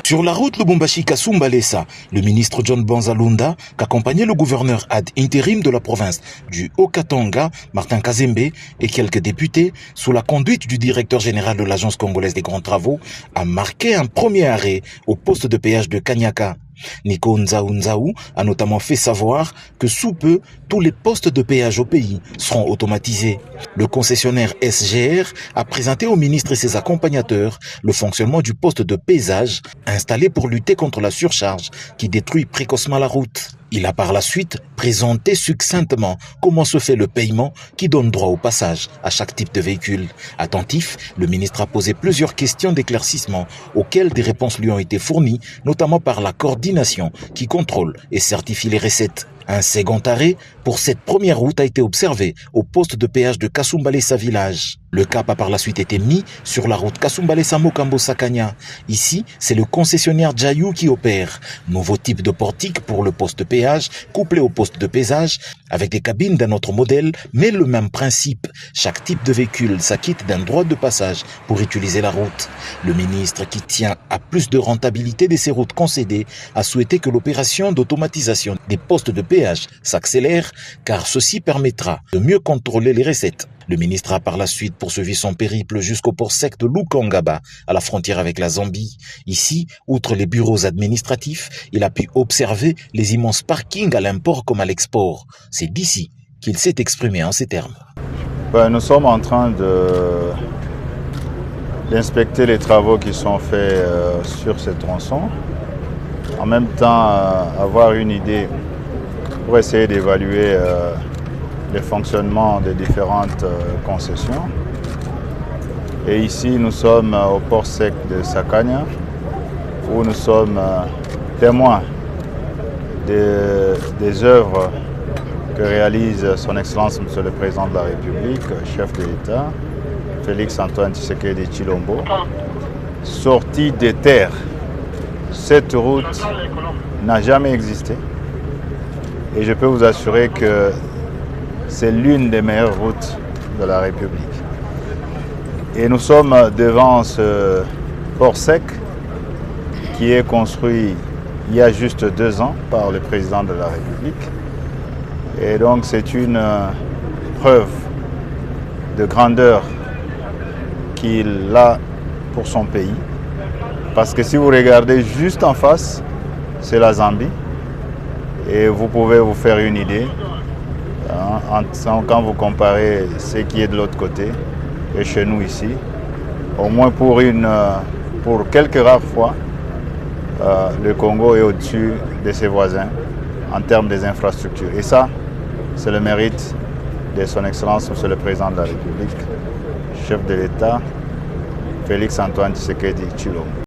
Sur la route Lubumbashi-Kasumbalesa, le ministre John Banzalunda, qu'accompagnait le gouverneur ad intérim de la province du Haut-Katanga, Martin Kazembe, et quelques députés, sous la conduite du directeur général de l'Agence congolaise des grands travaux, a marqué un premier arrêt au poste de péage de Kanyaka. Nico Nzaou a notamment fait savoir que sous peu, tous les postes de péage au pays seront automatisés. Le concessionnaire SGR a présenté au ministre et ses accompagnateurs le fonctionnement du poste de pesage installé pour lutter contre la surcharge qui détruit précocement la route. Il a par la suite présenté succinctement comment se fait le paiement qui donne droit au passage à chaque type de véhicule. Attentif, le ministre a posé plusieurs questions d'éclaircissement auxquelles des réponses lui ont été fournies, notamment par la coordination qui contrôle et certifie les recettes. Un second arrêt pour cette première route a été observé au poste de péage de Kasumbalesa village. Le cap a par la suite été mis sur la route Kasumbalesa-Mokambo-Sakanya. Ici, c'est le concessionnaire Jayou qui opère. Nouveau type de portique pour le poste de péage, couplé au poste de pesage, avec des cabines d'un autre modèle, mais le même principe. Chaque type de véhicule s'acquitte d'un droit de passage pour utiliser la route. Le ministre, qui tient à plus de rentabilité de ces routes concédées, a souhaité que l'opération d'automatisation des postes de péage s'accélère, car ceci permettra de mieux contrôler les recettes. Le ministre a par la suite poursuivi son périple jusqu'au port sec de Lukangaba, à la frontière avec la Zambie. Ici, outre les bureaux administratifs, il a pu observer les immenses parkings à l'import comme à l'export. C'est d'ici qu'il s'est exprimé en ces termes. Nous sommes en train d'inspecter les travaux qui sont faits sur ces tronçons. En même temps, avoir une idée pour essayer d'évaluer le fonctionnement des différentes concessions. Et ici, nous sommes au port sec de Sakanya, où nous sommes témoins des œuvres que réalise son Excellence Monsieur le Président de la République, chef de l'État, Félix Antoine Tshisekedi Tshilombo. Sortie des terres, cette route n'a jamais existé. Et je peux vous assurer que c'est l'une des meilleures routes de la République. Et nous sommes devant ce port sec qui est construit il y a juste 2 ans par le président de la République. Et donc c'est une preuve de grandeur qu'il a pour son pays. Parce que si vous regardez juste en face, c'est la Zambie. Et vous pouvez vous faire une idée quand vous comparez ce qui est de l'autre côté et chez nous ici. Au moins pour quelques rares fois, le Congo est au-dessus de ses voisins en termes des infrastructures. Et ça, c'est le mérite de son Excellence, Monsieur le Président de la République, chef de l'État, Félix Antoine Tshisekedi Tshilombo.